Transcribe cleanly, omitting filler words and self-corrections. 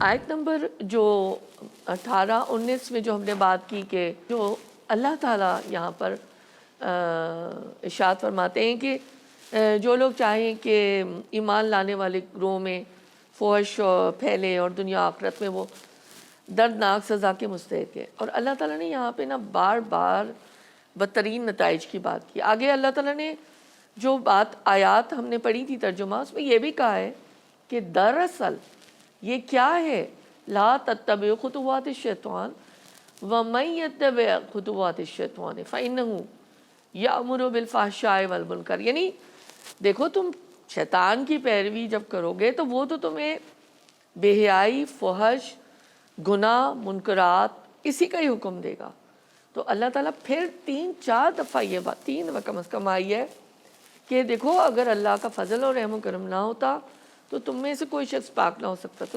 आयत नंबर जो 18-19 में जो हमने बात की कि जो अल्लाह ताला यहाँ पर इरशाद फरमाते हैं कि जो लोग चाहें कि ईमान लाने वाले ग्रोह में फ़हश फैले और दुनिया आखिरत में वो दर्दनाक सज़ा के मुस्तहिक़ है। और अल्लाह ताला ने यहाँ पे ना बार बार बदतरीन नताइज की बात की। आगे अल्लाह ताला ने जो बात आयात हमने पढ़ी थी तर्जुमा, उसमें यह भी कहा है कि दरअसल ये क्या है, ला तत्तबिउ खुतुवात शैतान व मन यत्तबि खुतुवात शैतान फ़इन्नहु यामुरु बिल फ़हशाइ वल मुनकर। यानी देखो, तुम शैतान की पैरवी जब करोगे तो वो तो तुम्हें बेहयाई, फ़हश, गुनाह, मुनकरात इसी का ही हुक्म देगा। तो अल्लाह ताला फिर 3-4 दफ़ा ये बात, 3 दफ़ा कम अज़ कम आई है कि देखो, अगर अल्लाह का फ़ज़ल और रहम करम ना होता तो तुम में से कोई शख्स पाक ना हो सकता। तो